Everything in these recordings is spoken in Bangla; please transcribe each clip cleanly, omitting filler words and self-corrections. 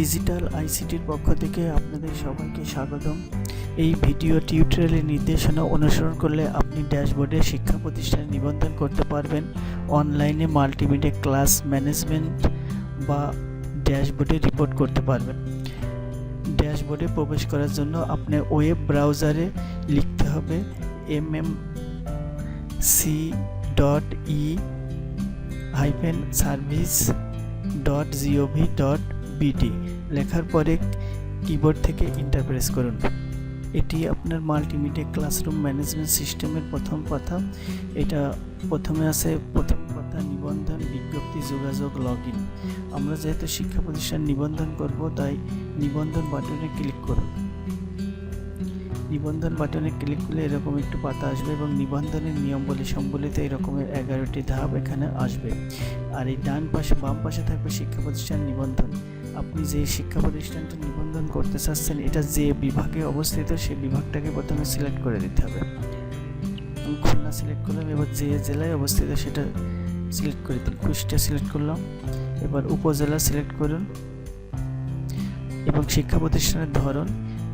ডিজিটাল আইসিটির পক্ষ থেকে আপনাদের সবাইকে স্বাগতম। এই ভিডিও টিউটোরিয়ালের নির্দেশনা অনুসরণ করলে আপনি ড্যাশবোর্ডে শিক্ষা প্রতিষ্ঠানে নিবন্ধন করতে পারবেন। অনলাইনে মাল্টিমিডিয়া ক্লাস ম্যানেজমেন্ট বা ড্যাশবোর্ডে রিপোর্ট করতে পারবেন। ড্যাশবোর্ডে প্রবেশ করার জন্য আপনার ওয়েব ব্রাউজারে লিখতে হবে mmc.e-service.gov.bd লেখার পরে কিবোর্ড থেকে এন্টার প্রেস করুন। এটি আপনার মাল্টিমিডিয়া ক্লাসরুম ম্যানেজমেন্ট সিস্টেমের প্রথম কথা। এটা প্রথমে আছে প্রথম কথা নিবন্ধন, বিজ্ঞপ্তি, যোগাযোগ, লগইন। আমরা যেহেতু শিক্ষা প্রতিষ্ঠান নিবন্ধন করব, তাই নিবন্ধন বাটনে ক্লিক করুন। নিবন্ধন বাটনে ক্লিক করলে এরকম একটু পাতা আসবে এবং নিবন্ধনের নিয়মাবলী সম্বলিত এরকমের 11টি ধাপ এখানে আসবে। আর এই ডান পাশে বাম পাশে থাকবে শিক্ষা প্রতিষ্ঠান নিবন্ধন। আপনি যে শিক্ষা প্রতিষ্ঠানটা নিবন্ধন করতে চাচ্ছেন, এটা যে বিভাগে অবস্থিত সেই বিভাগটাকে প্রথমে সিলেক্ট করে দিতে হবে। আমি খুলনা সিলেক্ট করলাম, এবার যে জেলায় অবস্থিত সেটা সিলেক্ট করে দিন। কুষ্টিয়া সিলেক্ট করলাম, এবার উপজেলা সিলেক্ট করুন এবং শিক্ষা প্রতিষ্ঠানের ধরন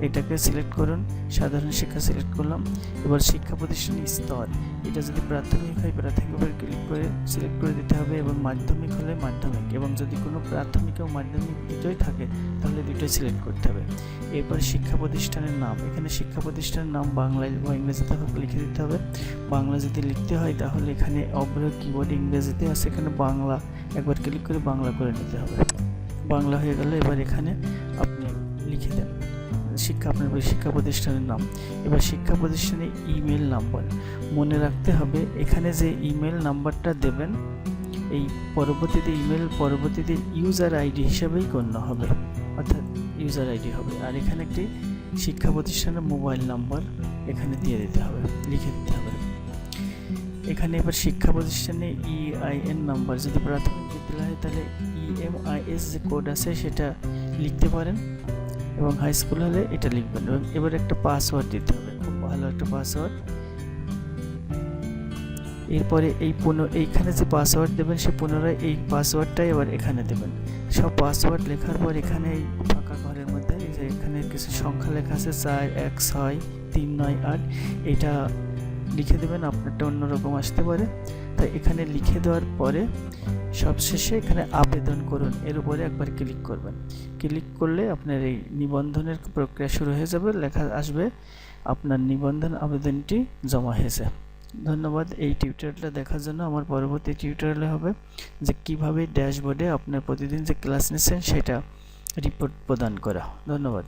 এটাকে সিলেক্ট করুন। সাধারণ শিক্ষা সিলেক্ট করলাম। এবার শিক্ষা প্রতিষ্ঠানের স্তর, এটা যদি প্রাথমিক হয় প্রাথমিকের ক্লিক করে সিলেক্ট করে দিতে হবে এবং মাধ্যমিক হলে মাধ্যমিক, এবং যদি কোনো প্রাথমিক ও মাধ্যমিক দুটোই থাকে তাহলে দুটোই সিলেক্ট করতে হবে। এরপর শিক্ষা প্রতিষ্ঠানের নাম, এখানে শিক্ষা প্রতিষ্ঠানের নাম বাংলায় বা ইংরেজিতে লিখে দিতে হবে। বাংলা যদি লিখতে হয় তাহলে এখানে অগ্র কিবোর্ড ইংরেজিতে আছে, এখানে বাংলা একবার ক্লিক করে বাংলা করে নিতে হবে। বাংলা হয়ে গেলে এবার এখানে আপনি লিখে দেন আপনার শিক্ষা প্রতিষ্ঠানের নাম। এবার শিক্ষা প্রতিষ্ঠানের ইমেল নাম্বার মনে রাখতে হবে। এখানে যে ইমেল নাম্বারটা দেবেন এই পরবর্তীতে ইউজার আইডি হিসেবেই গণ্য হবে, অর্থাৎ ইউজার আইডি হবে। আর এখানে একটি শিক্ষা প্রতিষ্ঠানের মোবাইল নাম্বার এখানে দিয়ে দিতে হবে, লিখে দিতে হবে। এখানে এবার শিক্ষা প্রতিষ্ঠানে EIN নাম্বার, যদি প্রাথমিক বিদ্যালয় হয় তাহলে EMIS যে কোড আছে সেটা লিখতে পারেন, এবং হাই স্কুল হলে এটা লিখবেন। এবং এবার একটা পাসওয়ার্ড দিতে হবে, খুব ভালো একটা পাসওয়ার্ড। এরপরে এইখানে যে পাসওয়ার্ড দেবেন সে পুনরায় এই পাসওয়ার্ডটাই এবার এখানে দেবেন। সব পাসওয়ার্ড লেখার পর এখানে এই ফাঁকা ঘরের মধ্যে এই যে এখানে কিছু সংখ্যা লেখা আছে 416398, এটা লিখে দেবেন। আপনারটা অন্যরকম আসতে পারে, তাই এখানে লিখে দেওয়ার পরে সবশেষে এখানে আবেদন করুন এর উপরে একবার ক্লিক করবেন। ক্লিক করলে আপনার এই নিবন্ধনের প্রক্রিয়া শুরু হয়ে যাবে, লেখা আসবে আপনার নিবন্ধন আবেদনটি জমা হয়েছে। ধন্যবাদ এই টিউটোরিয়ালটা দেখার জন্য। আমার পরবর্তী টিউটোরিয়ালে হবে যে কিভাবে ড্যাশবোর্ডে আপনার প্রতিদিন যে ক্লাস নিচ্ছেন সেটা রিপোর্ট প্রদান করা। ধন্যবাদ।